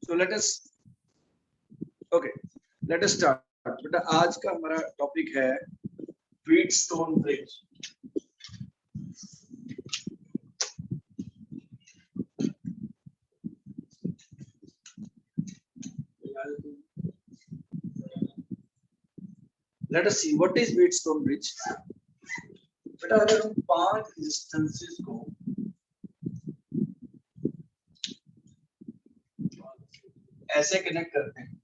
So let us start. बेटा आज का हमारा टॉपिक है Wheatstone bridge. Let us see what is Wheatstone bridge. बेटा अगर हम 5 रेजिस्टेंसेस को ऐसे कनेक्ट करते हैं,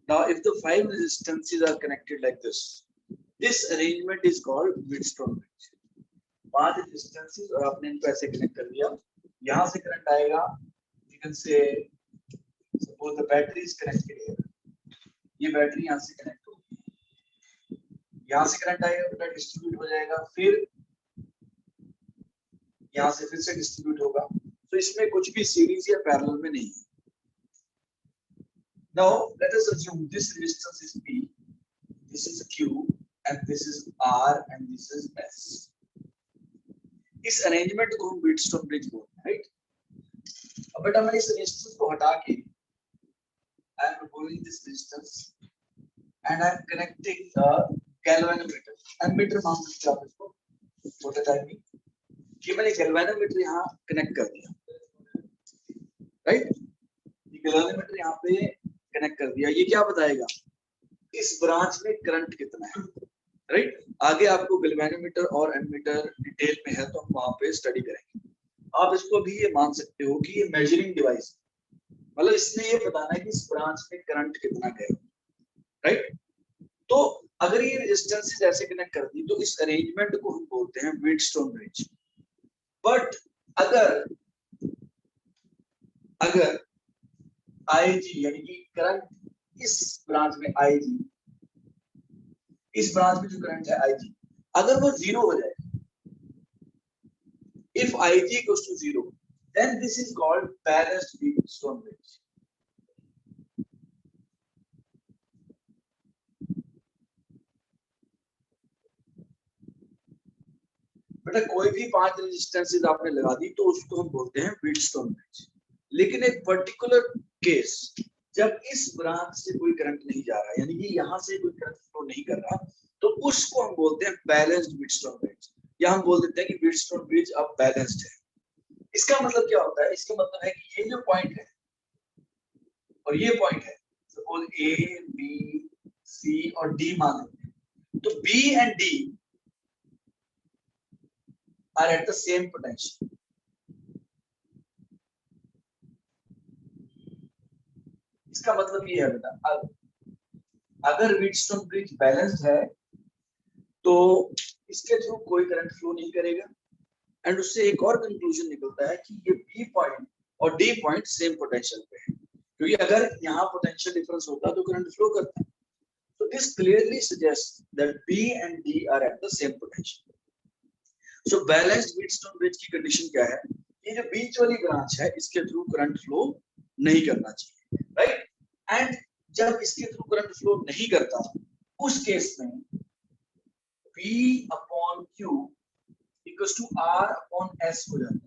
now if the 5 resistances are connected like this arrangement is called Wheatstone bridge. 5 resistances और आपने इनको ऐसे कनेक्ट कर दिया, यहाँ से करंट आएगा, you can say suppose the battery is connected here, ये बैटरी यहाँ से कनेक्ट होगी, यहाँ से करंट आएगा, बेटा डिस्ट्रीब्यूट हो जाएगा, फिर यहाँ से फिर से डिस्ट्रीब्यूट होगा, तो इसमें कुछ भी सीरीज या पैरेलल में नहीं है। Now let us assume this resistance is P, this is Q, and this is R, and this is S. इस अरेंजमेंट को हम व्हीटस्टोन ब्रिज बोलते हैं, राइट? अब बेटा मैं इस रेजिस्टेंस को हटा के I am removing this resistance and I am connecting the galvanometer. Ammeter मान सकते हैं आप इसको छोटे टाइम में, कि मैंने galvanometer यहाँ कनेक्ट कर दिया, राइट? ये galvanometer यहाँ पे कनेक्ट कर दिया, ये क्या बताएगा इस ब्रांच में करंट कितना है, राइट? आगे आपको गैल्वेनोमीटर और एमीटर डिटेल में है तो हम वहां पे स्टडी करेंगे। आप इसको भी ये मान सकते हो कि ये मेजरिंग डिवाइस, मतलब इसमें ये बताना है कि इस ब्रांच में करंट कितना गया, राइट? तो अगर ये रेजिस्टेंसेस ऐसे कनेक्ट कर दी तो इस अरेंजमेंट को हम बोलते हैं व्हीटस्टोन ब्रिज। बट अगर आईजी यानी कि करंट इस ब्रांच में आईजी, इस ब्रांच में जो करंट है आईजी, अगर वो जीरो हो जाए, if IG equals to 0, then this is called balanced Wheatstone bridge. बेटा कोई भी 5 रेजिस्टेंसेस आपने लगा दी तो उसको हम बोलते हैं व्हीटस्टोन ब्रिज। लेकिन एक पर्टिकुलर केस, जब इस ब्रांच से कोई करंट नहीं जा रहा, यानी कि यहाँ से कोई करंट फ्लो नहीं कर रहा, तो उसको हम बोलते हैं बैलेंस्ड व्हीटस्टोन ब्रिज, या हम बोल देते हैं कि व्हीटस्टोन ब्रिज अब बैलेंस्ड है। इसका मतलब क्या होता है? इसका मतलब है कि ये जो पॉइंट है और ये पॉइंट है, सपोज ए बी सी और डी मान लेते हैं, तो B and D are at the same potential. इसका मतलब ये है बेटा, अगर व्हीटस्टोन ब्रिज बैलेंस्ड है तो इसके थ्रू कोई करंट फ्लो नहीं करेगा, एंड उससे एक और कंक्लूजन निकलता है कि ये बी पॉइंट और डी पॉइंट सेम पोटेंशियल पे है, क्योंकि अगर यहाँ पोटेंशियल डिफरेंस होता तो करंट फ्लो करता। तो this clearly suggest that B and D are at the same potential. So balanced Wheatstone bridge की कंडीशन क्या है? ये जो बीच वाली ब्रांच है इसके थ्रू करंट फ्लो नहीं करना चाहिए, राइट? एंड जब इसके थ्रू करंट फ्लो नहीं करता, उस केस में V upon Q equals to R upon S हो जाता है।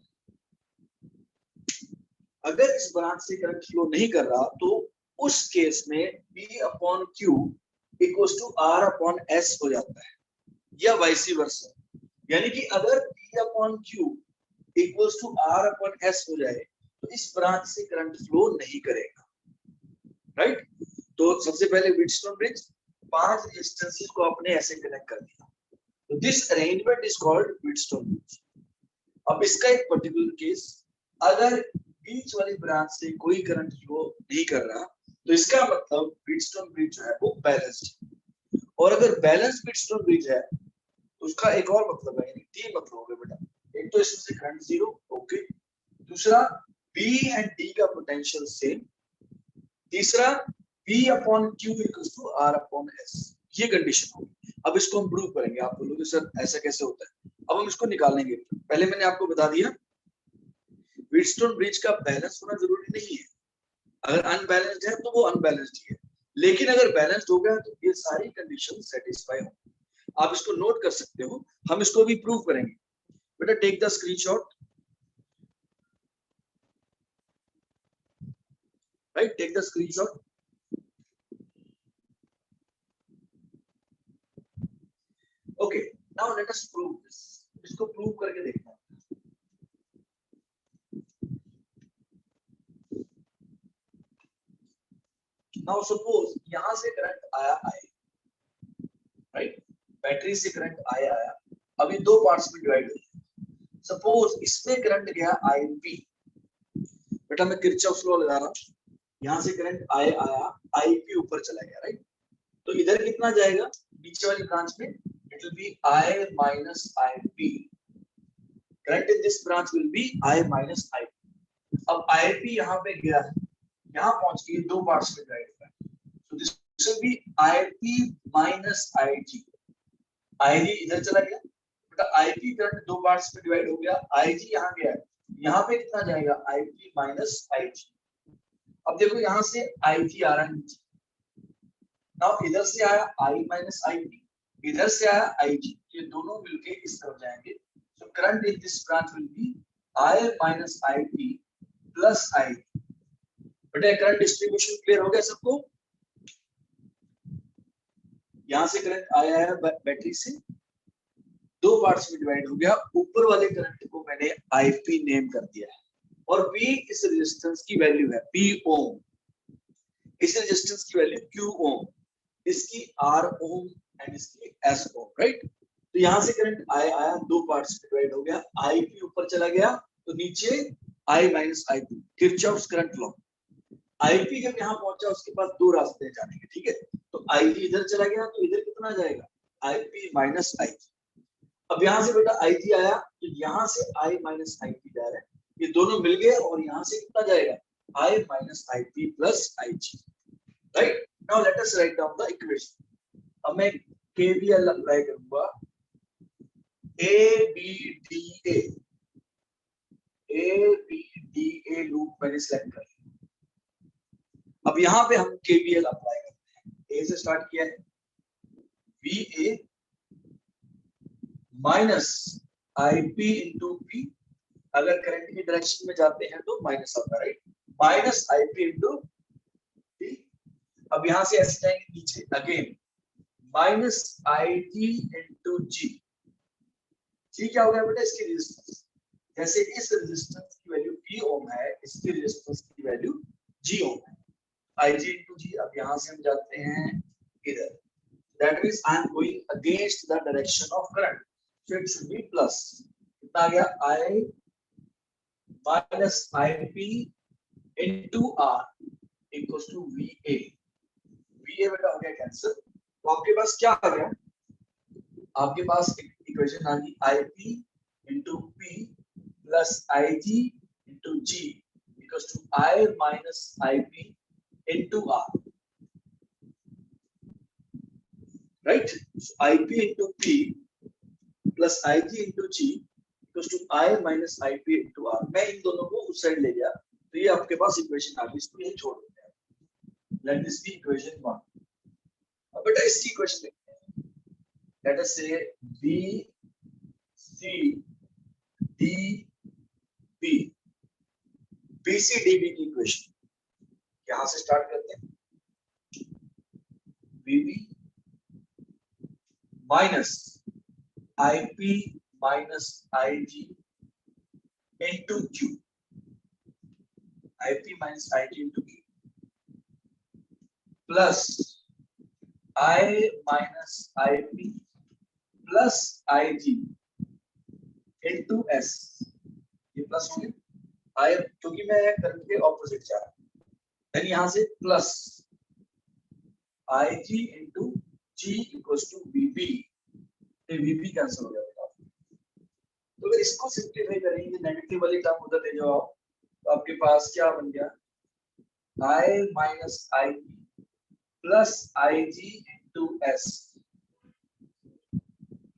अगर इस ब्रांच से करंट फ्लो नहीं कर रहा तो उस केस में V upon Q equals to R upon S हो जाता है, या वाइस वर्सा। यानी कि अगर V upon Q equals to R upon S हो जाए तो इस ब्रांच से करंट फ्लो नहीं करेगा, राइट? तो सबसे पहले व्हीटस्टोन ब्रिज 5 रेजिस्टेंसेस को आपने ऐसे कनेक्ट कर दिया, तो this arrangement is called Wheatstone bridge. अब इसका एक पर्टिकुलर केस, अगर बीच वाली ब्रांच से कोई करंट फ्लो नहीं कर रहा तो इसका मतलब व्हीटस्टोन ब्रिज जो है वो बैलेंस्ड है। और अगर बैलेंस्ड व्हीटस्टोन ब्रिज है तो उसका एक और मतलब है, यानी 3 मतलब हो गए बेटा। एक तो इसमें से करंट जीरो, ओके, दूसरा B एंड D का पोटेंशियल सेम, तीसरा P upon Q equals to R upon S, ये कंडीशन होगी। अब इसको हम प्रूव करेंगे। आप बोलोगे सर ऐसा कैसे होता है? अब हम इसको निकालेंगे। पहले मैंने आपको बता दिया व्हीटस्टोन ब्रिज का बैलेंस होना जरूरी नहीं है, अगर अनबैलेंस्ड है तो वो अनबैलेंस्ड ही है, लेकिन अगर बैलेंस्ड हो गया तो ये सारी कंडीशन सेटिस्फाई हो। आप इसको नोट कर सकते हो, हम इसको भी प्रूव करेंगे। बेटा take the screenshot, right, take the screenshot. Okay, now let us prove this, इसको प्रूव करके देखना है। नाउ सपोज यहां से करंट आया राइट, बैटरी से करंट आया, अभी दो पार्ट्स में डिवाइड हुई। सपोज इसमें करंट गया आईपी, बेटा मैं किरचॉफ्स लॉ लगा रहा हूं, यहां से करंट आया, आईपी ऊपर चला गया, राइट। तो इधर कितना जाएगा, नीचे वाली ब्रांच में, it will be I minus IP, current in this branch will be I minus IP. अब आईपी यहाँ पे गया है, यहाँ पहुंच के दो पार्ट्स में डिवाइड हुआ है, तो this will be IP minus IG. IG इधर चला गया, बेटा आईपी करंट दो पार्ट्स में डिवाइड हो गया, आईजी यहाँ गया है, यहाँ पे कितना जाएगा, आईपी माइनस आईजी। अब देखो यहाँ से आईजी आ रहा है नीचे, नाउ इधर से आया आई माइनस आईपी, इधर से आया आईजी, ये दोनों मिलके इस तरफ जाएंगे, so current in this branch will be I minus IP plus I। बेटा करंट डिस्ट्रीब्यूशन क्लियर हो गया सबको, यहां से करंट आया है बैटरी से, दो पार्ट्स में डिवाइड हो गया, ऊपर वाले करंट को मैंने IP नेम कर दिया है, और P इस रेजिस्टेंस की वैल्यू है, P ओम, इस रेजिस्टेंस की वैल्यू Q ओम, इसकी R ओम एंड इसकी S ओम, राइट। तो यहां से करंट आया, दो पार्ट्स में डिवाइड हो गया, आईपी ऊपर चला गया, तो नीचे I minus IP, Kirchhoff's current law. IP जब यहां पहुंचा, उसके पास दो रास्ते जाने के, ठीक है, तो आईपी इधर चला गया, तो इधर कितना जाएगा, आईपी माइनस आईजी। अब यहां से बेटा आईजी आया, तो यहां से आई माइनस आईपी जा रहा है, ये दोनों मिल गए, और यहां से कितना जाएगा, I minus IP plus IG, right. Now let us write down the equation. अब मैं केवीएल अप्लाई करूंगा, ABDA लूप मैंने सेलेक्ट कर लिया। अब यहाँ पे हम KVL अप्लाई करते हैं, A से स्टार्ट किया है, VA minus IP into P, अगर करंट की डायरेक्शन में जाते हैं तो माइनस आता है, right, minus IP into P। अब यहाँ से ऐसे जाएंगे नीचे, again minus IG into G। जी क्या हो गया बेटा, इसकी रेजिस्टेंस, जैसे इस रेजिस्टेंस की वैल्यू P ओम है, इसकी रेजिस्टेंस की वैल्यू G ओम है, IG into G। अब यहां से हम जाते हैं इधर, that means I am going against the direction of current, so it should be plus, कितना आ गया, I minus IP into R equals to VA। VA बेटा हो गया कैंसिल, तो आपके पास क्या आ गया, आपके पास इक्वेशन आ गई IP into P plus IG into G equals to I minus IP into R, right? So IP into P plus IG into G equals to I minus IP into R। मैं इन दोनों को उस side ले गया, तो ये आपके पास equation आ गई, इसको यही छोड़ देते हैं, लेट दिस बी इक्वेशन 1। अब बेटा इसकी इक्वेशन देखते हैं, लेट अस से B C D B, BCDB की इक्वेशन यहां से स्टार्ट करते हैं, BB minus IP minus IG into Q, IP minus IG into Q plus I minus IP plus IG into S, ये प्लस हो गया, I क्योंकि मैं करंट के ऑपोजिट जा रहा हूं, देन यहां से plus IG into G equals to VB, ये VB कैंसिल हो गया। तो अगर इसको सिंपलीफाई करेंगे, नेगेटिव वाली टर्म उधर ले जाओ, तो आपके पास क्या बन गया, I minus IP plus IG into S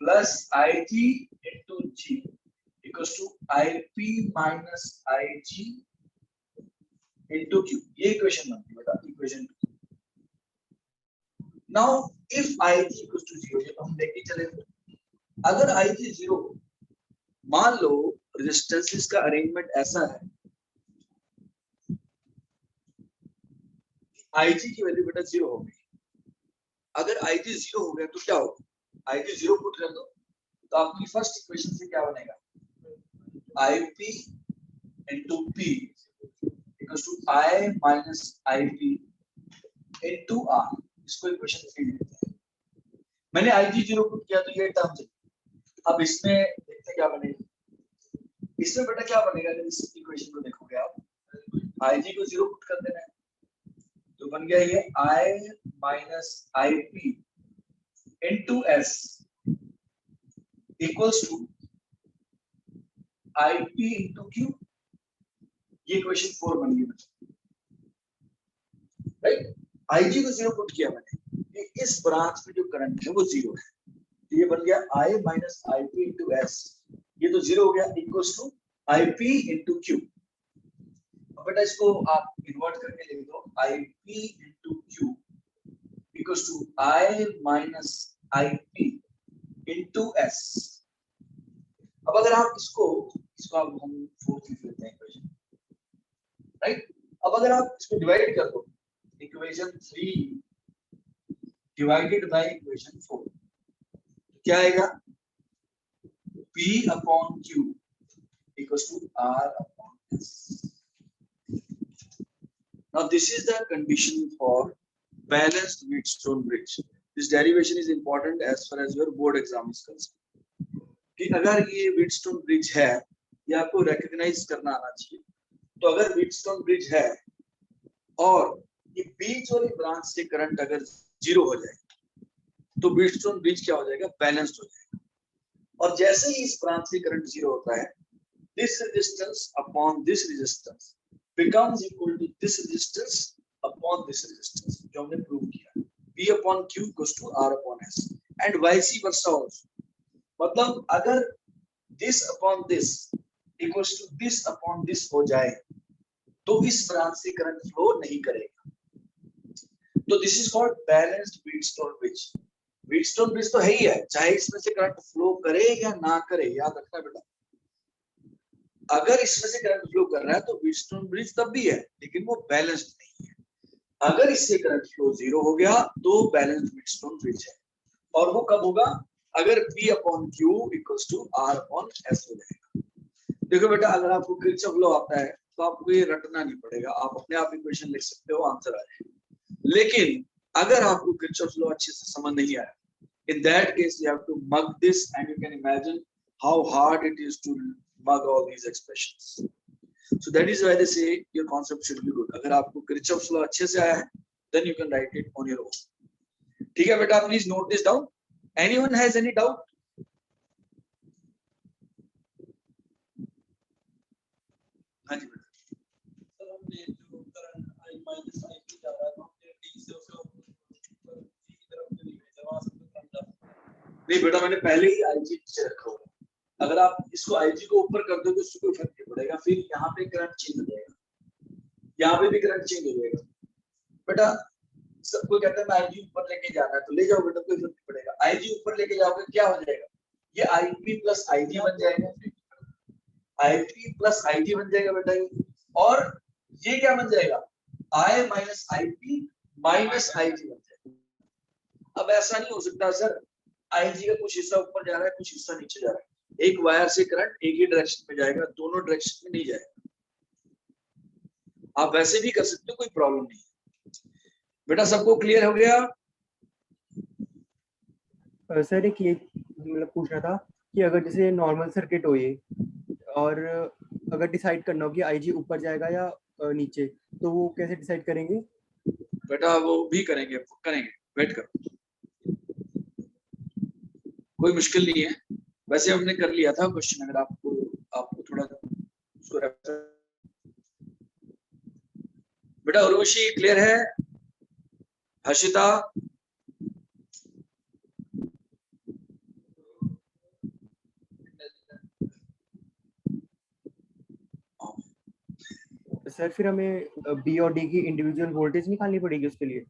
plus IG into G equals to IP minus IG into Q। ये इक्वेशन बनती है बेटा, equation 2। Now if IG equals to 0, ये हम देखते चले, अगर IG 0, मान लो रेजिस्टेंसेस का अरेंजमेंट ऐसा है, IG की वैल्यू बेटा 0 हो गई। अगर IG 0 हो गया तो क्या होगा, IG 0 पुट कर दो तो आपकी फर्स्ट इक्वेशन से क्या बनेगा, IP into P equals to I minus IP into R। इसको इक्वेशन 3 लिखते हैं। मैंने IG 0 पुट किया तो ये टर्म चली। अब इसमें देखते क्या बनेगा, इसमें बेटा क्या बनेगा, अगर इस इक्वेशन को देखोगे आप, IG को 0 पुट कर देना है तो बन गया ये I minus IP into S equals to IP into Q। ये इक्वेशन 4 बन गई राइट। IG को 0 पुट किया मैंने, इस ब्रांच में जो करंट है वो 0 है, तो ये बन गया I minus IP into S, ये तो 0 हो गया, equals to IP into Q। बेटा इसको आप इन्वर्ट करके लिख दो, IP into Q equals to I minus IP into S। अब अगर आप इसको आप हम 4 लिख लेते हैं इक्वेशन, राइट। अब अगर आप इसको डिवाइड कर दो, इक्वेशन 3 डिवाइडेड बाय इक्वेशन 4, क्या आएगा, P upon Q equals to R upon S। Now this is the condition for balanced Wheatstone bridge. This derivation is important as far as your board exam is concerned। कि अगर ये Wheatstone bridge है, ये आपको recognize करना आना चाहिए। तो अगर Wheatstone bridge है और ये बीच वाली ब्रांच से करंट अगर 0 हो जाए तो Wheatstone bridge क्या हो जाएगा, बैलेंस्ड हो जाएगा। और जैसे ही इस ब्रांच से करंट 0 होता है, this resistance upon this resistance becomes equal to this resistance upon this resistance, जो हमने प्रूव किया, P upon Q equals to R upon S and vice versa also। मतलब अगर this upon this equals to this upon this हो जाए तो इस branch से करंट फ्लो नहीं करेगा। तो this is called balanced Wheatstone bridge। Wheatstone bridge तो है ही है, चाहे इसमें से करंट फ्लो करे या ना करे, याद रखना बेटा। अगर इसमें से करंट फ्लो कर रहा है तो Wheatstone bridge तब भी है, लेकिन वो बैलेंस्ड नहीं है। अगर इससे करंट फ्लो 0 हो गया तो बैलेंस्ड Wheatstone bridge है। और वो कब होगा, अगर P upon Q equals to R upon S हो जाएगा। देखो बेटा, अगर आपको किरचॉफ लॉ आता है तो आपको ये रटना नहीं पड़ेगा, आप अपने आप इक्वेशन लिख सकते हो, आंसर आ जाएगा। लेकिन अगर आपको किरचॉफ लॉ अच्छे से समझ नहीं आया, in that case you have to mug this and you can imagine how hard it is to mug all these expressions। So that is why they say your concept should be good। अगर आपको Kirchhoff law अच्छे से आया है then you can write it on your own। ठीक है बेटा, please note this down। Anyone has any doubt? हाँ जी बेटा। सर हमने जो करंट I minus IP जा रहा है तो हमने D से उसे ऊपर G की तरफ नहीं भेजा, वहां से तो करंट जा नहीं बेटा, मैंने पहले ही IG नीचे रखा हुआ है। अगर आप इसको IG को ऊपर कर दोगे उससे कोई फर्क नहीं पड़ेगा, फिर यहाँ पे करंट चेंज हो जाएगा, यहाँ पे भी करंट चेंज हो जाएगा। बेटा सब कोई कहता है मैं IG ऊपर लेके जाना है तो ले जाओ बेटा, कोई फर्क नहीं पड़ेगा। IG ऊपर लेके जाओगे क्या हो जाएगा, ये IP प्लस IG बन जाएगा, IP प्लस IG बन जाएगा बेटा ये। और ये क्या बन जाएगा, I minus IP minus IG बन जाएगा। अब ऐसा नहीं हो सकता सर, IG का कुछ हिस्सा ऊपर जा रहा है, कुछ हिस्सा नीचे जा रहा है। एक वायर से करंट एक ही डायरेक्शन में जाएगा, दोनों डायरेक्शन में नहीं जाएगा। आप वैसे भी कर सकते हो, कोई प्रॉब्लम नहीं है। बेटा सबको क्लियर हो गया? सर एक ये मतलब पूछना था कि अगर जैसे नॉर्मल सर्किट हो ये, और अगर डिसाइड करना हो कि IG ऊपर जाएगा या नीचे, तो वो कैसे डिसाइड करेंगे? बेटा वो भी करेंगे, वेट करो, कोई मुश्किल नहीं है। वैसे हमने कर लिया था क्वेश्चन, अगर आपको थोड़ा बेटा। उर्वशी क्लियर है? हर्षिता? सर फिर हमें बी और डी की इंडिविजुअल वोल्टेज निकालनी पड़ेगी उसके लिए।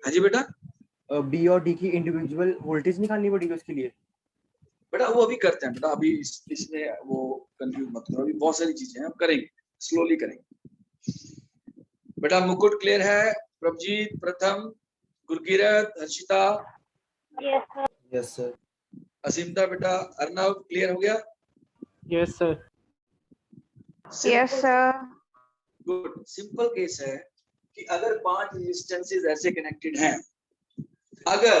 हाँ जी बेटा, बी और डी की इंडिविजुअल वोल्टेज निकालनी पड़ेगी उसके लिए। बेटा वो अभी करते हैं बेटा, अभी इसमें वो कंफ्यूज मत करो, अभी बहुत सारी चीजें हैं, हम करेंगे, स्लोली करेंगे। बेटा मुकुट क्लियर है? प्रभजीत, प्रथम, गुरकीरत, हर्षिता, यस सर। असीमता बेटा, अर्नव क्लियर हो गया? Yes sir. Yes sir. Good. Simple case है कि अगर 5 रेजिस्टेंसेस ऐसे कनेक्टेड हैं, अगर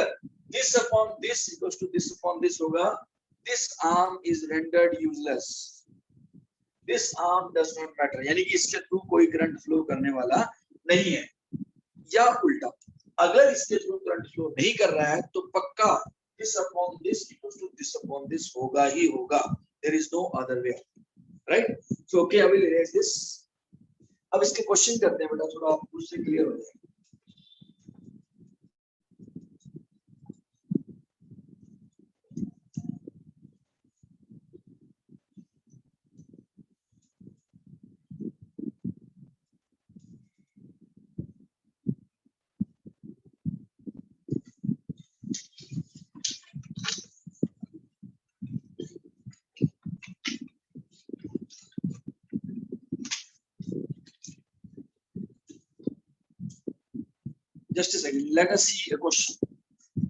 this upon this equals to this upon this होगा, this arm is rendered useless, this arm does not matter, यानी कि इसके थ्रू कोई करंट फ्लो करने वाला नहीं है। या उल्टा, अगर इसके थ्रू करंट फ्लो नहीं कर रहा है तो पक्का this upon this equals to this upon this होगा ही होगा, there is no other way, right? So okay, I will erase this. अब इसके क्वेश्चन करते हैं बेटा, थोड़ा उससे क्लियर हो जाए। Just a second, let us see a question.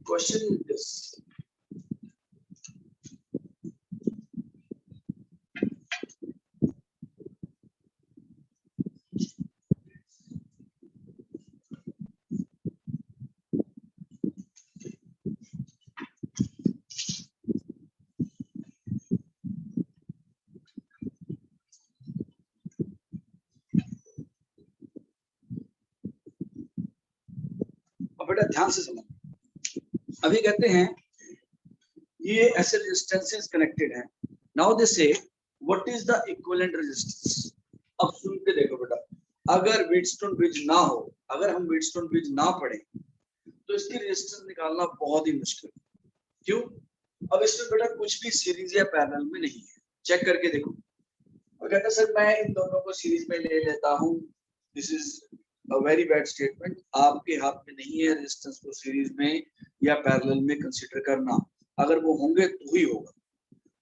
Question is this. बेटा ध्यान से समझ, अभी कहते हैं ये ऐसे रेजिस्टेंसेस कनेक्टेड हैं, नाउ दे से what is the equivalent resistance. अब सुन के देखो बेटा, अगर व्हीटस्टोन ब्रिज ना हो, अगर हम व्हीटस्टोन ब्रिज ना पढ़े तो इसकी रेजिस्टेंस निकालना बहुत ही मुश्किल। क्यों? अब इसमें बेटा कुछ भी सीरीज या पैरेलल में नहीं है, चेक करके देखो। और कहता सर मैं इन दोनों को सीरीज में ले लेता हूँ, this is a very bad statement। आपके हाथ में नहीं है रेजिस्टेंस को सीरीज में या पैरेलल में कंसीडर करना, अगर वो होंगे तो ही होगा।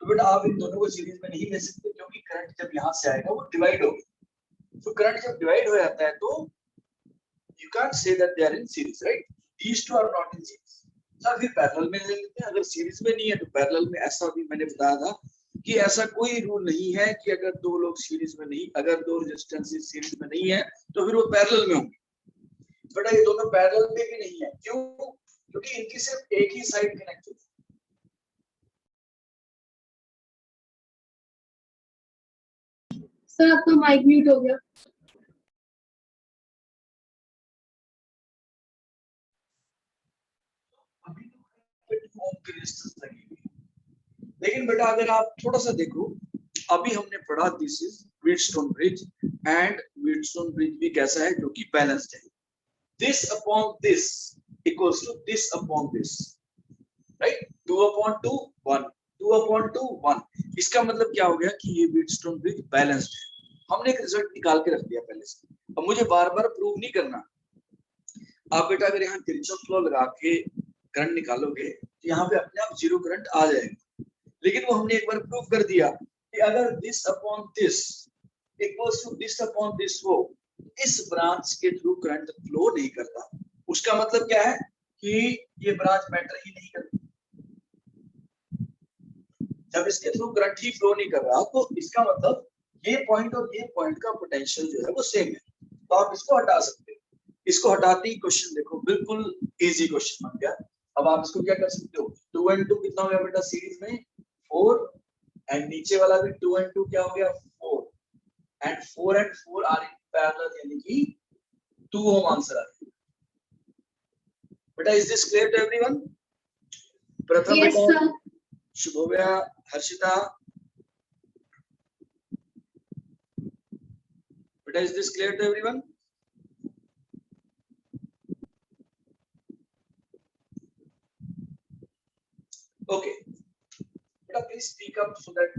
तो बेटा आप इन दोनों को सीरीज में नहीं ले सकते, क्योंकि करंट जब यहाँ से आएगा वो डिवाइड होगा। तो करंट जब डिवाइड हो जाता है तो you can't say that they are in series, right? These two are not in series। Sir फिर पैरेलल में ले लेते हैं, अगर सीरीज में नहीं है तो पैरेलल में। ऐसा भी मैंने बताया था कि ऐसा कोई रूल नहीं है कि अगर दो लोग सीरीज में नहीं, अगर दो रेजिस्टेंसेस सीरीज में नहीं है तो फिर वो पैरेलल में होंगे। बेटा ये दोनों पैरेलल में भी नहीं है, क्यों? क्योंकि इनकी सिर्फ एक ही साइड कनेक्टेड है। सर आपका माइक म्यूट हो गया। अभी तो ओम की रेजिस्टेंस लगी हुई है, लेकिन बेटा अगर आप थोड़ा सा देखो, अभी हमने पढ़ा this is Wheatstone bridge, and Wheatstone bridge भी कैसा है, जो कि बैलेंस्ड है। This upon this equals to this upon this, right? 2 upon 2 1, 2 upon 2 1। इसका मतलब क्या हो गया कि ये व्हीटस्टोन ब्रिज बैलेंस्ड है। हमने एक रिजल्ट निकाल के रख दिया पहले से, अब मुझे बार बार प्रूव नहीं करना। आप बेटा अगर यहाँ किरचॉफ लॉ लगा के करंट निकालोगे तो यहाँ पे अपने आप जीरो करंट आ जाएगा, लेकिन वो हमने एक बार प्रूव कर दिया कि अगर this upon this equals to this upon this हो, इस ब्रांच के थ्रू करंट फ्लो नहीं करता। उसका मतलब क्या है कि ये ब्रांच मैटर ही नहीं करती। जब इसके थ्रू करंट ही फ्लो नहीं कर रहा तो इसका मतलब ये पॉइंट और ये पॉइंट का पोटेंशियल जो है वो सेम है, तो आप इसको हटा सकते हो। इसको हटाते ही क्वेश्चन देखो, बिल्कुल इजी क्वेश्चन बन गया। अब आप इसको क्या कर सकते हो, 2 and 2 कितना हो गया बेटा सीरीज में 4, एंड नीचे वाला भी 2 and 2 क्या हो गया 4, and 4 and 4 are in parallel, यानी कि 2 ओम आंसर आ गया। बेटा is this clear to everyone? Pratham yes बेटा सर। शुभोदया, हर्षिता बेटा is this clear to everyone? Okay बेटा please speak up so that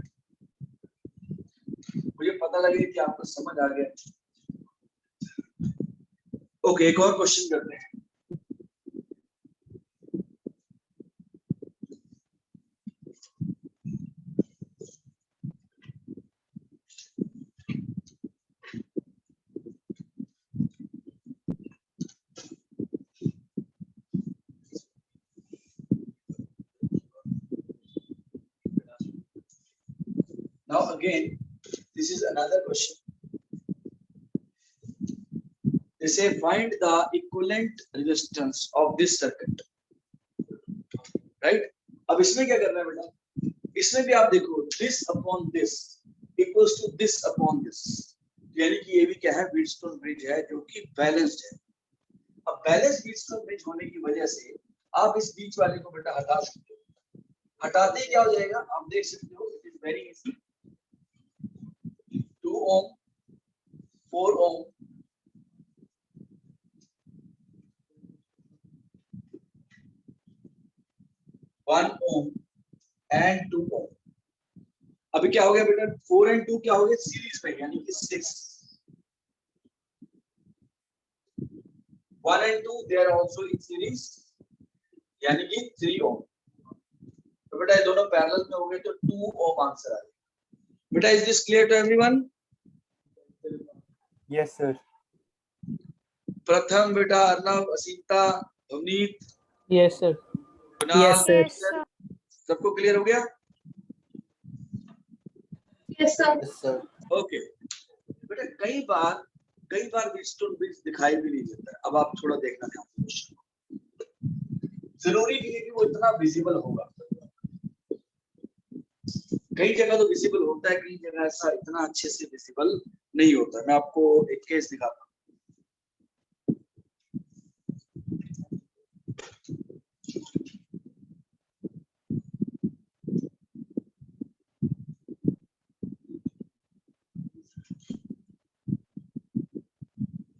मुझे पता लगे कि आपको समझ आ गया। ओके, एक और क्वेश्चन करते हैं। Now again, this is another question. They say find the equivalent resistance of this circuit. Right? अब इसमें क्या करना है बेटा? इसमें भी आप देखो this upon this equals to this upon this, यानी कि ये भी क्या है, व्हीटस्टोन ब्रिज है जो कि बैलेंस्ड है। अब बैलेंस व्हीटस्टोन ब्रिज होने की वजह से आप इस बीच वाले को बेटा हटा सकते हो। हटाते ही क्या हो जाएगा, आप देख सकते हो, it is very easy. 2 ohm, 4 ohm, 1 ohm and 2 ohm। अभी क्या हो गया बेटा, 4 and 2 क्या हो गया, सीरीज में, यानी कि 6। 1 and 2 they are also in series, यानी कि 3 ohm। तो बेटा ये दोनों पैरेलल में हो गए तो 2 ohm आंसर आ गया। बेटा is this clear to everyone? Yes sir. Pratham बेटा, Arnav, Asita, Avneet, yes sir. Kunal, Yes, sir. Yes, sir. सबको क्लियर हो गया? Yes, sir. Yes, sir. Okay बेटा, कई बार व्हीटस्टोन ब्रिज दिखाई भी नहीं देता है। अब आप थोड़ा देखना ध्यान से क्वेश्चन, जरूरी नहीं है कि वो इतना विजिबल होगा। कई जगह तो विजिबल होता है, कई जगह ऐसा इतना अच्छे से विजिबल नहीं होता है। मैं आपको एक केस दिखाता हूँ।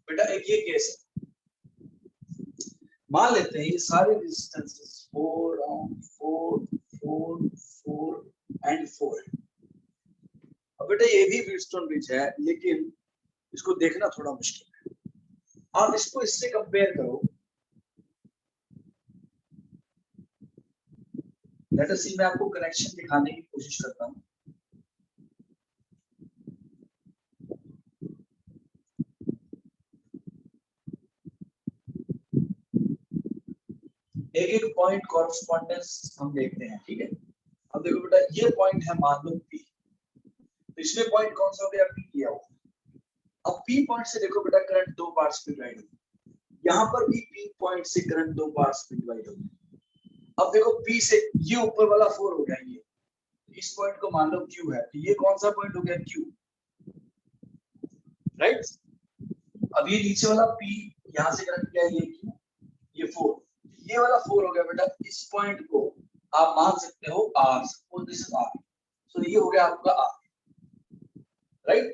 बेटा एक ये केस है, मान लेते हैं ये सारे रेजिस्टेंसेस 4 ohm, 4, 4, 4 and 4 है। अब बेटा ये भी व्हीटस्टोन ब्रिज है, लेकिन इसको देखना थोड़ा मुश्किल है। आप इसको इससे कंपेयर करो। लेट अस सी, मैं आपको कनेक्शन दिखाने की कोशिश करता हूँ। एक एक पॉइंट कॉरेस्पॉन्डेंस हम देखते हैं, ठीक है। अब देखो बेटा, ये पॉइंट है मान लो P, तो इसमें पॉइंट कौन सा हो गया, P किया हुआ। अब P पॉइंट से देखो बेटा, करंट दो पार्ट्स में डिवाइड होगी। यहाँ पर भी P पॉइंट से करंट दो पार्ट्स में डिवाइड होगी। अब देखो P से ये ऊपर वाला 4 हो गया, ये इस पॉइंट को मान लो Q है, तो ये कौन सा पॉइंट हो गया, Q, राइट। अब ये नीचे वाला P, यहाँ से करंट क्या है, ये Q, ये 4, ये वाला 4 हो गया बेटा। इस पॉइंट को आप मान सकते हो R, suppose this is R, सो ये हो गया आपका R, right.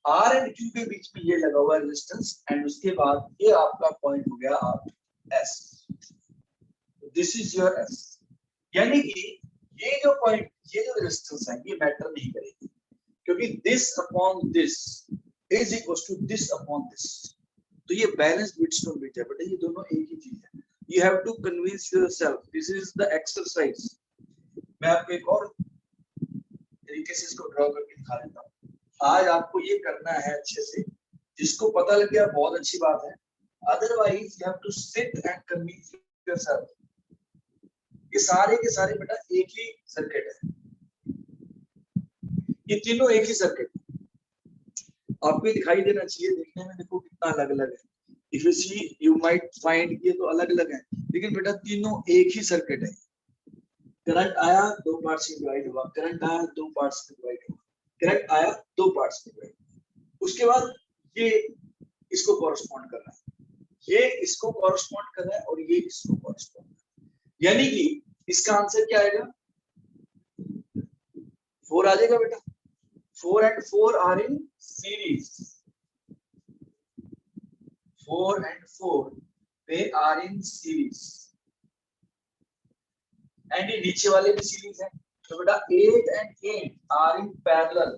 R and Q के बीच में ये लगा हुआ है रेजिस्टेंस, एंड उसके बाद ये आपका पॉइंट हो गया R S, this is your S। यानी कि ये जो पॉइंट, ये जो रेजिस्टेंस है, ये मैटर नहीं करेगी, क्योंकि this upon this is equal to this upon this. तो ये बैलेंस व्हीटस्टोन ब्रिज है बेटा, ये दोनों एक ही चीज है। You have to convince yourself. This is the exercise. मैं आपको एक और तरीके से इसको ड्रॉ करके दिखा देता हूँ। आज आपको ये करना है अच्छे से, जिसको पता लग गया बहुत अच्छी बात है, otherwise you have to sit and convince yourself। ये सारे के सारे बेटा एक ही सर्किट है, ये तीनों एक ही सर्किट, आपको दिखाई देना चाहिए। देखने में देखो कितना अलग अलग है। If you see, you might find ये तो अलग अलग है, लेकिन बेटा तीनों एक ही सर्किट है। करंट आया, दो पार्ट्स में डिवाइड हुआ, करंट आया, दो पार्ट्स में डिवाइड हुआ, करंट आया, दो पार्ट्स में डिवाइड हुआ। उसके बाद ये इसको कॉरेस्पॉन्ड कर रहा है, ये इसको कॉरेस्पॉन्ड कर रहा है, और ये इसको कॉरेस्पॉन्ड कर रहा है। यानी कि इसका आंसर क्या आएगा, 4 आ जाएगा बेटा। 4 and 4 are in series, 4 and 4 they are in series, and ये नीचे वाले भी सीरीज है। तो बेटा 8 and 8 are in parallel,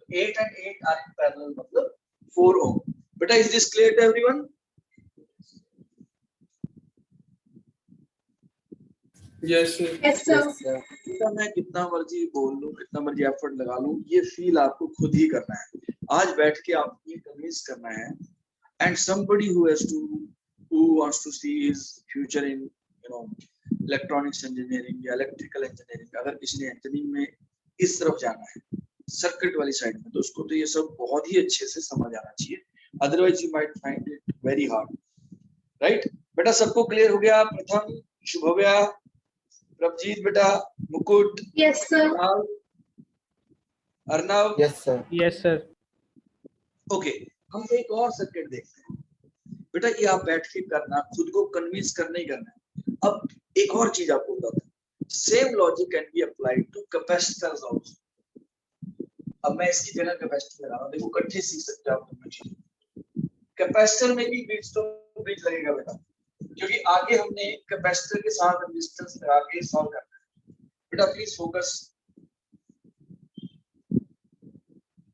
8 and 8 are in parallel, मतलब 4 ohm. बेटा is this clear to everyone? Yes, sir. Yes, sir. Yes, sir. बेटा मैं कितना मर्जी बोल लूं, कितना मर्जी एफर्ट लगा लूं, ये फील आपको खुद ही करना है। आज बैठ के आपको ये कन्विंस करना है। And somebody who wants to see his future in electronics engineering या इलेक्ट्रिकल इंजीनियरिंग, अगर किसी ने इंजीनियरिंग में इस तरफ जाना है सर्किट वाली साइड में, तो उसको तो ये सब बहुत ही अच्छे से समझ आना चाहिए, otherwise you might find it very hard. Right बेटा, सबको क्लियर हो गया? प्रथम, शुभव्या, प्रभजीत बेटा, मुकुट, Yes, sir. Arnav. Yes, sir. Yes sir. Okay, हम एक और सर्किट देखते हैं। बेटा ये आप बैठ के करना, खुद को कन्विंस करना ही करना है। अब एक और चीज आपको बताता हूँ, same logic can be applied two capacitors also. अब मैं इसकी जगह कैपेसिटर लगा रहा हूं, देखो इकट्ठे सीख सकते हो आप दोनों चीजें। कैपेसिटर में भी ब्रिज टू ब्रिज लगेगा बेटा, क्योंकि आगे हमने कैपेसिटर के साथ रेजिस्टेंस लगा के सॉल्व करना है। बेटा प्लीज फोकस।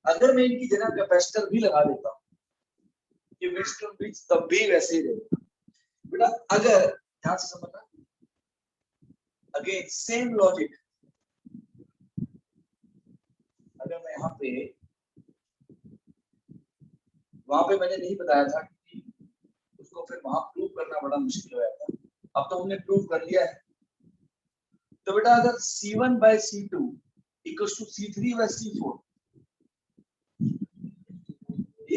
अगर मैं इनकी जगह कैपेसिटर भी लगा देता हूँ, ये ब्रिज टू ब्रिज तब भी वैसे ही रहेगा। बेटा अगर ध्यान से समझना, अगेन सेम लॉजिक, अगर मैं यहाँ पे, वहां पे मैंने नहीं बताया था कि उसको फिर वहां प्रूव करना बड़ा मुश्किल हो जाता है, अब तो हमने प्रूव कर लिया है। तो बेटा अगर C1 by C2 equals to C3 by C4,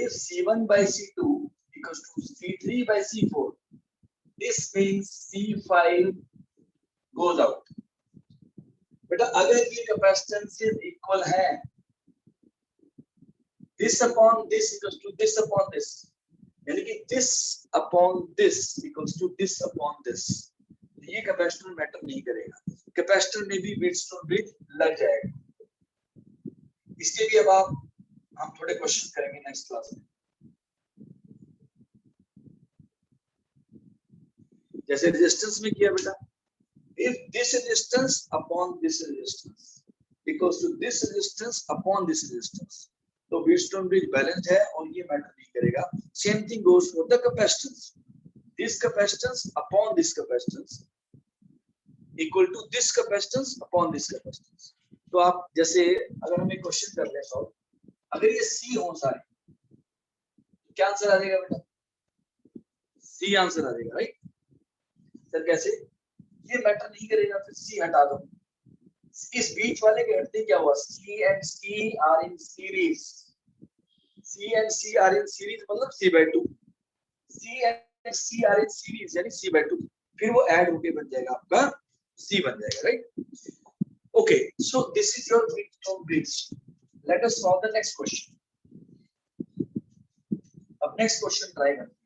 if C1 by C2 equals to C3 by C4, this means C5 goes out। बेटा अगर ये कैपेसिटेंसेस इक्वल है, this upon this equals to this upon this, यानी कि this upon this equals to this upon this, ये capacitor matter नहीं करेगा, capacitor में भी ब्रिज टू ब्रिज लग जाएगा। इसके भी अब हम थोड़े क्वेश्चन करेंगे नेक्स्ट क्लास में। जैसे रेजिस्टेंस में किया बेटा, if this resistance upon this resistance equals to this resistance upon this resistance, तो ब्रिज टू ब्रिज बैलेंस है और ये मैटर नहीं करेगा। Same thing goes for the capacitance, this capacitance upon this capacitance equal to this capacitance upon this capacitance. तो आप जैसे अगर हम एक क्वेश्चन कर ले सॉल्व, अगर ये सी हो सारे, तो क्या आंसर आ जाएगा बेटा? सी आंसर आ जाएगा, राइट सर? कैसे? ये मैटर नहीं करेगा, फिर सी हटा दो। इस बीच वाले के हटते क्या हुआ? C and C are in series, C and C are in series मतलब C/2, C and C are in series यानी C/2, फिर वो ऐड होके बन जाएगा आपका C बन जाएगा, right? Okay, so this is your bridge to bridge. Let us solve the next question. अब नेक्स्ट क्वेश्चन ट्राई करते हैं।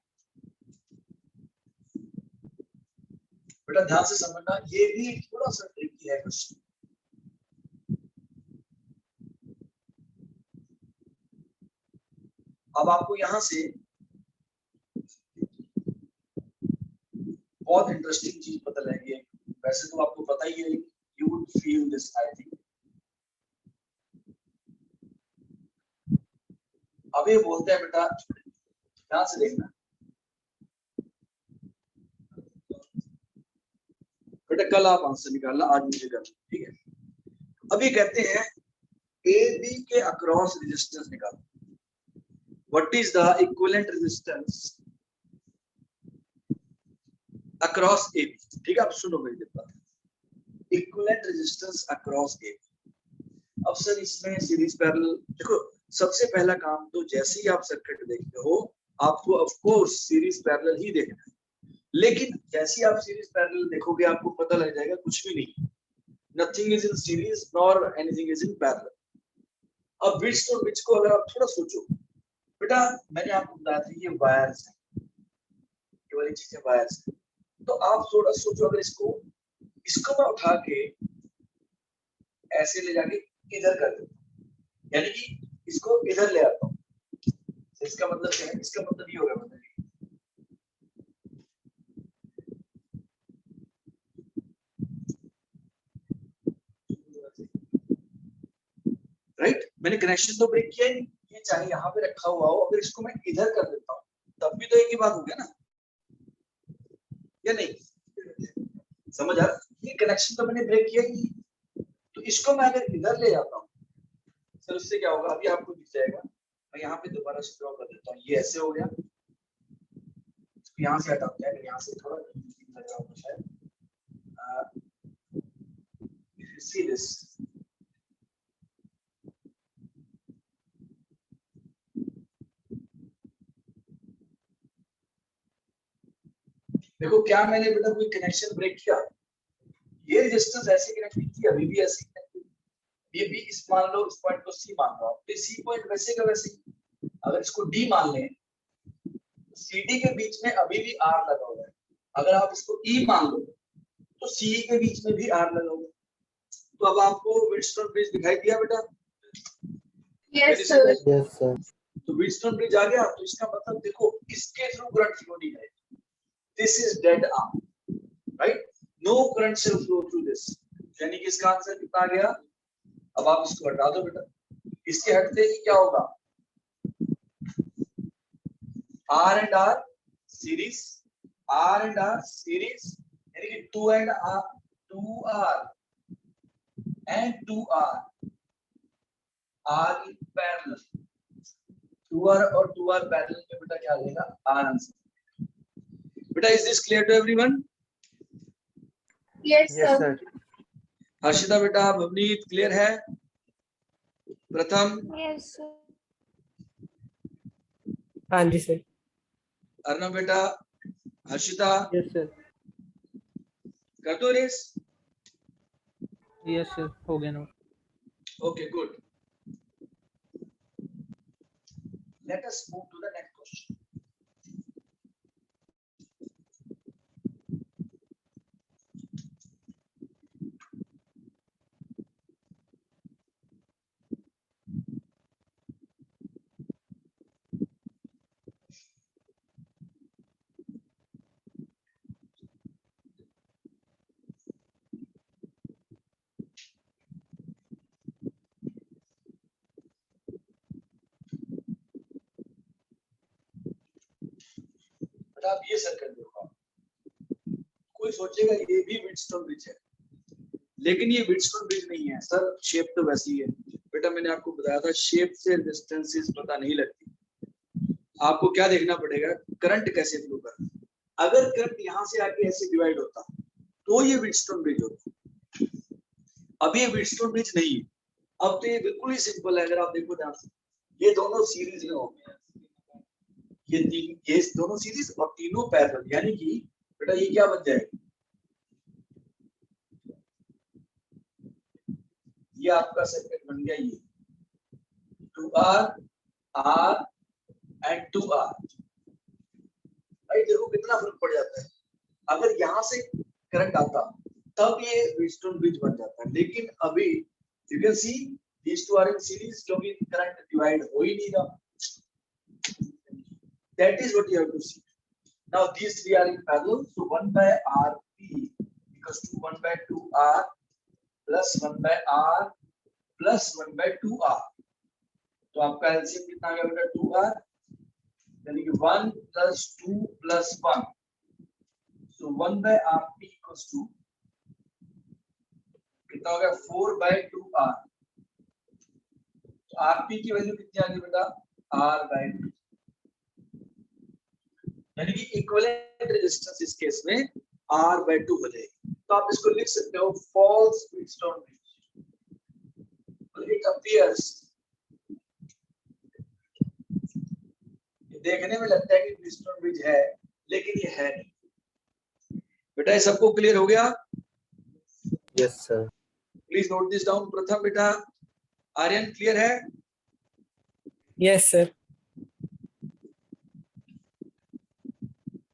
बेटा ध्यान से समझना, ये भी थोड़ा सा ट्रिकी है क्वेश्चन। अब आपको यहां से बहुत इंटरेस्टिंग चीज पता लगेगी। वैसे तो आपको पता ही है, you would feel this I think. अब ये बोलते हैं बेटा, ध्यान से देखना बेटा, कल आप आंसर निकालना, आज मुझे करना, ठीक है? अब ये कहते हैं ए बी के अक्रॉस रेजिस्टेंस निकालो। What is the equivalent resistance across A B? ठीक है, आप सुनो मेरी बात। Equivalent resistance across A B. अब सर इसमें सीरीज पैरेलल, देखो सबसे पहला काम तो जैसे ही आप सर्किट देखते हो, आपको ऑफ कोर्स सीरीज पैरेलल ही देखना है, लेकिन जैसे ही आप सीरीज पैरेलल देखोगे आपको पता लग जाएगा कुछ भी नहीं, nothing is in series nor anything is in parallel. अब ब्रिज टू ब्रिज को अगर आप थोड़ा सोचो बेटा, मैंने आपको बताया था ये वायर्स है, ये वाली चीजें वायर्स है, तो आप थोड़ा सोचो, अगर इसको मैं उठा के ऐसे ले जाके इधर कर देता हूं, यानी कि इसको इधर ले आता हूं, तो इसका मतलब क्या है? इसका मतलब ये होगा, मतलब राइट, मैंने कनेक्शन तो ब्रेक किया ही नहीं, ये चाहे यहाँ पे रखा हुआ हो, अगर इसको मैं इधर कर देता हूँ तब भी तो एक ही बात हो गया ना, या नहीं? समझ आ, ये कनेक्शन तो मैंने ब्रेक किया ही। तो इसको मैं अगर इधर ले जाता हूँ सर, उससे क्या होगा अभी आपको दिख जाएगा। मैं यहाँ पे दोबारा से ड्रॉ कर देता हूँ, ये ऐसे हो गया, यहाँ से हटाते हैं, यहाँ से थोड़ा लग रहा होगा शायद। See this. देखो क्या मैंने बेटा कोई कनेक्शन ब्रेक किया? ये रेजिस्टेंस ऐसे कनेक्ट की थी, अभी भी ऐसे कनेक्ट, ये भी इस मान लो, इस पॉइंट को सी मान लो, तो सी पॉइंट वैसे का वैसे ही। अगर इसको डी मान लें, सीडी के बीच में अभी भी आर लगा हुआ है। अगर आप इसको ई मान लो तो सी के बीच में भी आर लगा हुआ है। तो अब आपको व्हीटस्टोन ब्रिज दिखाई दिया बेटा? Yes, sir. Yes, sir. तो व्हीटस्टोन ब्रिज आ गया, तो इसका मतलब देखो इसके थ्रू करंट फ्लो नहीं है, this is dead arm, right? No current shall flow through this, यानी कि इसका आंसर कितना आ गया? अब आप इसको हटा दो बेटा, इसके हटते ही क्या होगा? R and R series, R and R series, यानी कि 2 and R, 2R and 2R are in parallel, 2R और 2R पैरेलल में बेटा क्या लेगा? R answer. बेटा is this clear to everyone? Yes, yes sir. Sir. Harshita बेटा, भवनीत क्लियर है? प्रथम, Yes, sir. हाँ जी सर। अर्णव बेटा, हर्षिता यस सर। कर दो रेस। यस सर, हो गया ना। Okay, good. Let us move to the next question. आप ये सर्कल देखो, कोई सोचेगा ये भी व्हीटस्टोन ब्रिज है, लेकिन ये व्हीटस्टोन ब्रिज नहीं है सर, शेप तो वैसी है। बेटा मैंने आपको बताया था शेप से डिस्टेंसेस पता नहीं लगती, आपको क्या देखना पड़ेगा? करंट कैसे फ्लो कर रहा है। अगर करंट यहाँ से आके ऐसे डिवाइड होता तो ये व्हीटस्टोन ब्रिज होता, अब ये व्हीटस्टोन ब्रिज नहीं है। अब तो ये बिल्कुल ही सिंपल है, अगर आप देखो ध्यान से, ये दोनों सीरीज में हो, ये दोनों सीरीज और तीनों पैरेलल, यानी कि बेटा ये क्या बन जाएगा? ये आपका सर्किट बन गया, ये 2R R एंड 2R। भाई देखो कितना फर्क पड़ जाता है, अगर यहाँ से करंट आता तब ये व्हीटस्टोन ब्रिज बन जाता है, लेकिन अभी you can see these two are in series, क्योंकि करंट डिवाइड हो ही नहीं रहा। That is what you have to see. Now these three are in parallel, so 1 by RP equals to 1 by 2R plus 1 by R plus 1 by 2R. तो आपका LCM कितना आ गया बेटा? 2R, यानी कि 1 plus 2 plus 1. So 1 by RP equals to कितना हो गया? 4 by 2R. तो RP की वैल्यू कितनी आ गई बेटा? R by 2, यानी कि इक्विवेलेंट रेजिस्टेंस इस केस में R by 2 हो जाएगी। तो आप इसको लिख सकते हो false Wheatstone bridge. It appears, देखने में लगता है कि व्हीटस्टोन ब्रिज है, लेकिन ये है नहीं। बेटा ये सबको क्लियर हो गया? Yes, sir. Please note this down. प्रथम बेटा, आर्यन क्लियर है? Yes sir.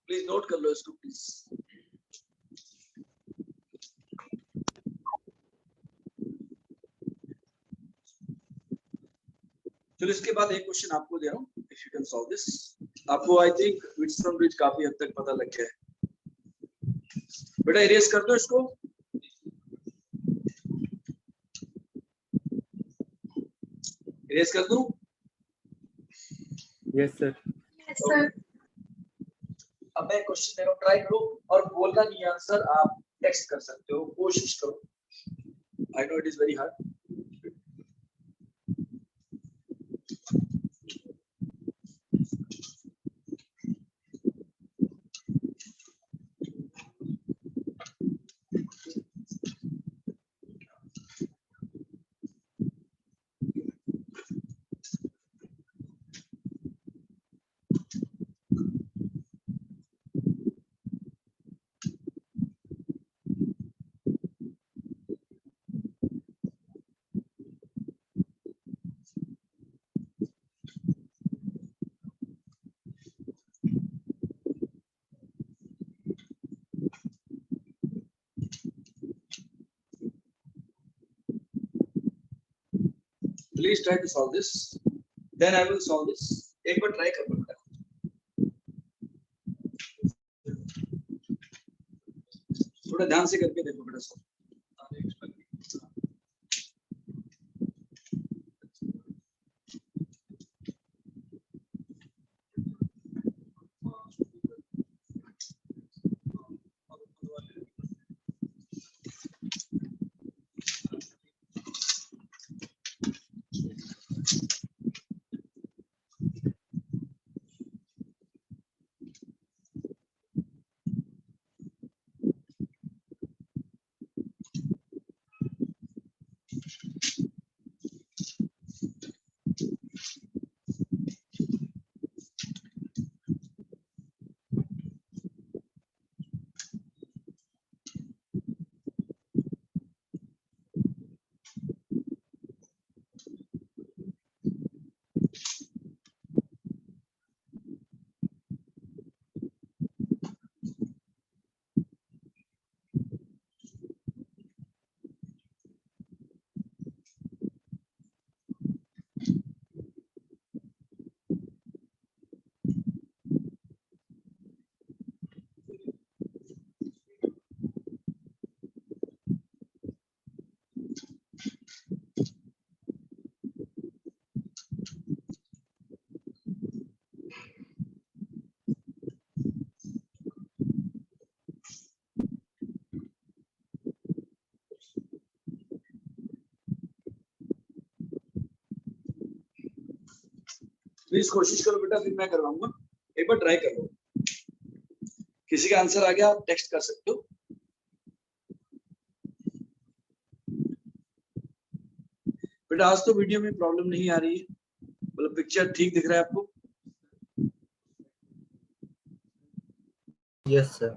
प्लीज नोट कर लो इसको प्लीज। चलो इसके बाद एक क्वेश्चन आपको दे रहा हूँ, if you can solve this. आपको आई थिंक व्हीटस्टोन ब्रिज काफी हद तक पता लग गया है। बेटा इरेज कर दो इसको। इरेज कर दूं? Yes sir. Yes, sir. अब मैं क्वेश्चन दे रहा हूँ, ट्राई करो और बोलना नहीं आंसर, आप टेक्स्ट कर सकते हो, कोशिश करो। I know it is very hard. Please try to solve this. Then I will solve this. एक बार ट्राई कर बेटा, थोड़ा ध्यान से करके देखो बेटा सर। प्लीज कोशिश करो बेटा, फिर मैं करवाऊंगा। एक बार ट्राई कर लो, किसी का आंसर आ गया आप टेक्स्ट कर सकते हो। बेटा आज तो वीडियो में प्रॉब्लम नहीं आ रही है, मतलब पिक्चर ठीक दिख रहा है आपको? Yes, sir.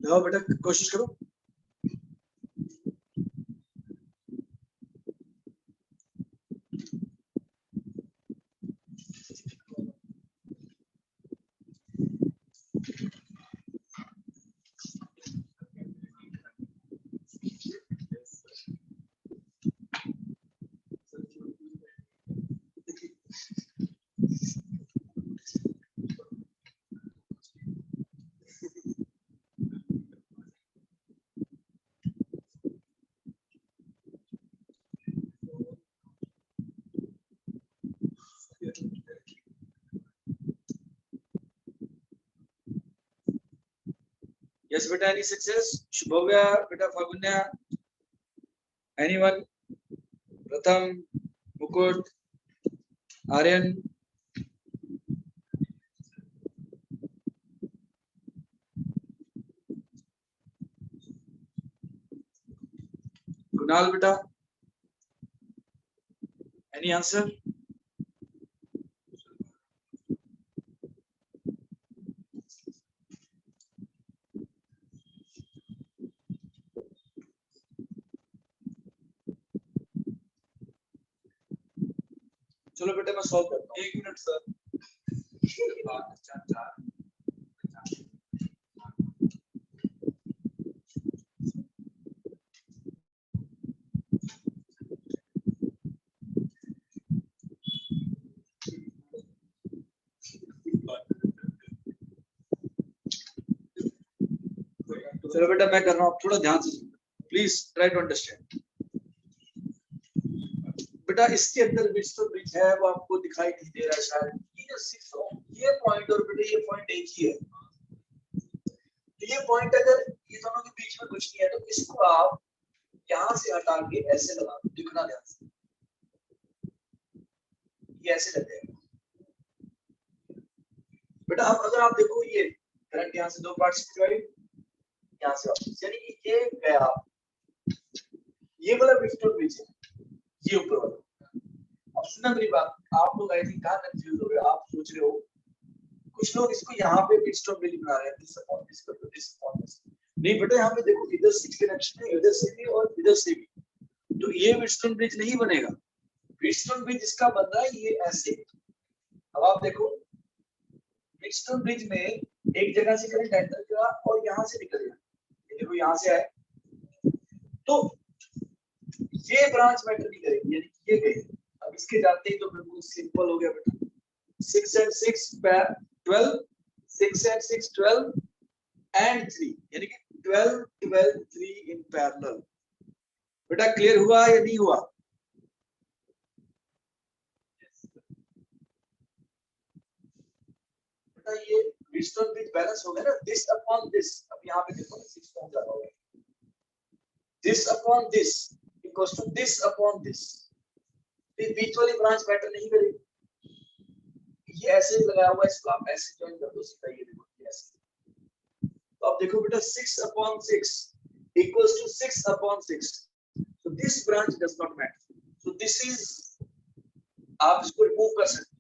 जाओ बेटा कोशिश करो। Yes बेटा, any success? Shubhavya, बेटा फागुन्या, anyone? प्रथम, मुकुट, आर्यन, कुणाल बेटा, any answer? चलो बेटा मैं सॉल्व करता हूँ। 1 मिनट सर। चलो बेटा मैं कर रहा हूँ, आप थोड़ा ध्यान से प्लीज ट्राई टू अंडरस्टैंड। बेटा इसके अंदर व्हीटस्टोन ब्रिज है, वो आपको दिखाई नहीं दे रहा है शायद। ये पॉइंट और बेटा ये पॉइंट एक ही है। ये पॉइंट अगर ये दोनों के बीच में कुछ नहीं है तो इसको आप यहां से हटा के ऐसे लगा दो, दिखना ध्यान से, ये ऐसे लग जाएगा बेटा। अब अगर आप देखो ये करंट यहाँ से दो पार्ट्स डिवाइड, यहाँ से वापस, यानी कि ये गया, ये वाला व्हीटस्टोन ब्रिज है, ये ऊपर वाला। अब सुनना मेरी बात, आप लोग आई थिंक कहाँ कंफ्यूज हो गए, आप सोच रहे हो कुछ लोग इसको यहाँ पे व्हीटस्टोन ब्रिज बना रहे हैं, दिस अपॉन दिस कर दो, दिस अपॉन दिस। नहीं बेटा यहाँ पे देखो इधर से कनेक्शन है, इधर से भी और इधर से भी, तो ये व्हीटस्टोन ब्रिज नहीं बनेगा। व्हीटस्टोन ब्रिज इसका बन रहा है ये ऐसे। अब आप देखो व्हीटस्टोन ब्रिज में एक जगह से करंट एंटर किया और यहाँ से निकल गया, ये देखो यहाँ से आए, तो ये ब्रांच मैटर नहीं करेगी, यानी कि ये गए। अब इसके जाते ही तो बिल्कुल सिंपल हो गया बेटा, 6 and 6 12, 6 and 6 12 and 3, यानी कि 12 12 3 in parallel। बेटा क्लियर हुआ या नहीं हुआ? बेटा ये व्हीटस्टोन ब्रिज बैलेंस हो गया ना, दिस अपॉन दिस। अब यहाँ पे देखो 6 फॉर्म ज्यादा हो गया, this upon this equals to this upon this. ये बीच वाली ब्रांच मैटर नहीं करेगी, ये ऐसे लगाया हुआ है, इसको आप ऐसे ज्वाइन कर दो सीधा, ये देखो ऐसे। तो आप देखो बेटा 6 upon 6 equals to 6 upon 6, so this branch does not matter, so this is, आप इसको रिमूव कर सकते हैं।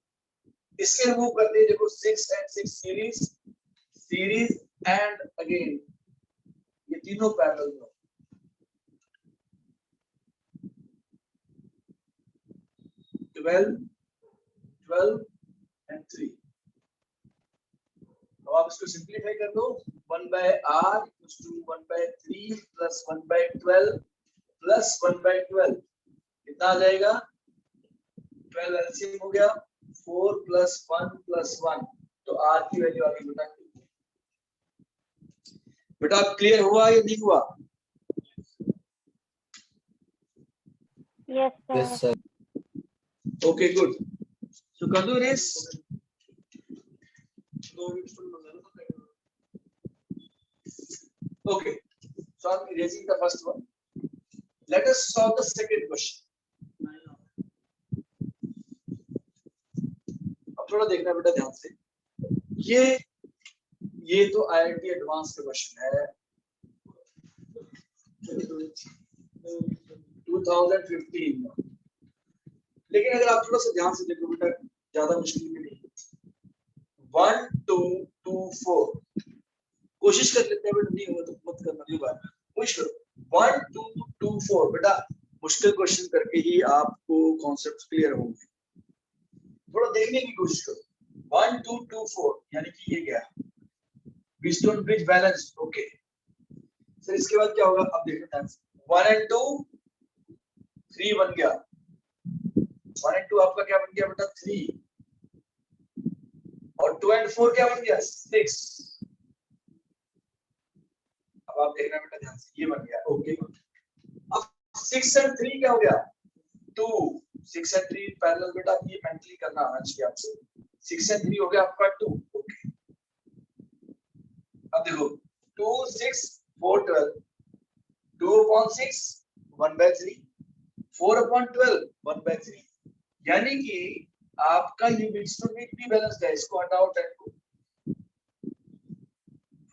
इसके रिमूव करते हैं, देखो 6 and 6 सीरीज एंड अगेन ये तीनों पैरेलल में, 12 12 and 3। अब आप इसको सिंपलीफाई कर दो, 1/r equals to 1/3 plus 1/12 plus 1/12 कितना आ जाएगा? 12 एलसीएम हो गया, 4 plus 1 plus 1, तो r की वैल्यू आ गई बेटा। बेटा क्लियर हुआ या नहीं हुआ? Yes, sir. Yes, sir. Okay, good. So Kandur is okay. So I'm erasing the first one. Let us solve the second question. अब थोड़ा देखना बेटा ध्यान से, ये तो IIT एडवांस का क्वेश्चन है 2015 में, लेकिन अगर आप थोड़ा सा ध्यान से देखो बेटा ज्यादा मुश्किल भी नहीं, 1 2 2 4 कोशिश कर लेते हैं बेटा, नहीं हुआ तो मत करना, नहीं बात कोशिश करो। 1 2 2 4 बेटा मुश्किल क्वेश्चन करके ही आपको कॉन्सेप्ट क्लियर होंगे, थोड़ा देखने की कोशिश करो। 1 2 2 4 यानी कि ये गया Wheatstone bridge balance, okay sir. इसके बाद क्या होगा अब देखना, 1 and 2 3 बन गया, 1 and 2 आपका क्या बन गया बेटा 3, और 2 and 4 क्या बन गया 6। अब आप देखना बेटा ध्यान से, ये बन गया ओके। अब 6 and 3 क्या हो गया 2, 6 and 3 पैरेलल बेटा, ये मेंटली करना आना चाहिए आपसे। 6 and 3 हो गया आपका 2, ओके। अब देखो 2 6 4 12, 2 upon 6 1/3, 4 upon 12 1/3, यानी कि आपका ये व्हीटस्टोन ब्रिज भी बैलेंस्ड है। इसको हटाओ 10 को,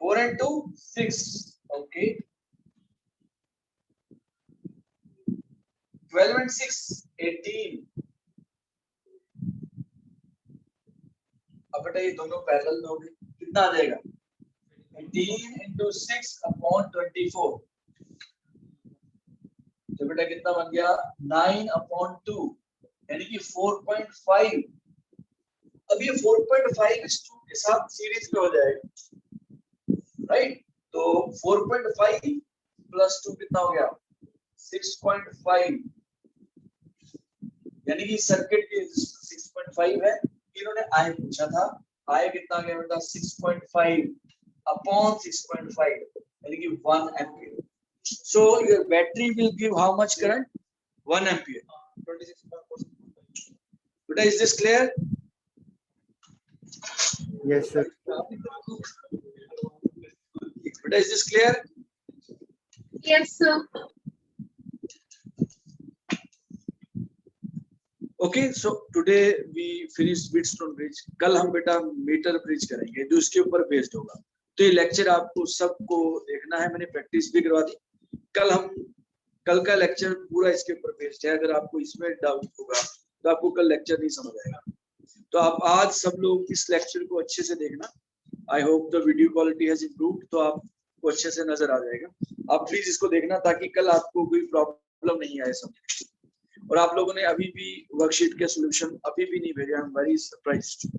4 and 2 6, ओके। 12 and 6 18। अब बेटा ये दोनों पैरेलल में हो गए, कितना आ जाएगा 18 into 6 upon 24, तो बेटा कितना बन गया 9 upon 2, यानी कि 4.5। अब ये 4.5 इस 2 के साथ सीरीज में हो जाएगा, राइट? तो 4.5 प्लस 2 कितना हो गया 6.5, यानी कि सर्किट की 6.5 है। इन्होंने आई पूछा था, आई कितना गया बेटा 6.5 upon 6.5, will give 1 ampere. So your battery will give how much current? 1 ampere. 26.4. But is this clear? Yes, sir. But is this clear? Yes, sir. Okay, so today we finished Wheatstone bridge. कल हम बेटा metre bridge करेंगे जो इसके ऊपर based होगा. तो ये लेक्चर आपको सबको देखना है, मैंने प्रैक्टिस भी करवा दी. कल का लेक्चर पूरा इसके ऊपर बेस्ड है. अगर आपको इसमें डाउट होगा तो आपको कल लेक्चर नहीं समझ आएगा. तो आप आज सब लोग इस लेक्चर को अच्छे से देखना. I hope the video quality has improved, तो आपको अच्छे से नजर आ जाएगा. आप प्लीज इसको देखना ताकि कल आपको कोई प्रॉब्लम नहीं आए समझ. और आप लोगों ने अभी भी वर्कशीट के सॉल्यूशन अभी भी नहीं भेजे. I am very surprised.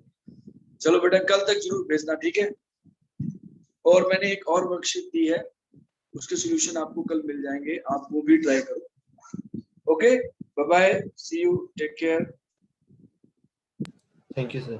चलो बेटा कल तक जरूर भेजना, ठीक है. और मैंने एक और वर्कशीट दी है, उसके सॉल्यूशन आपको कल मिल जाएंगे, आप वो भी ट्राई करो. Okay, bye bye, see you, take care. Thank you, sir.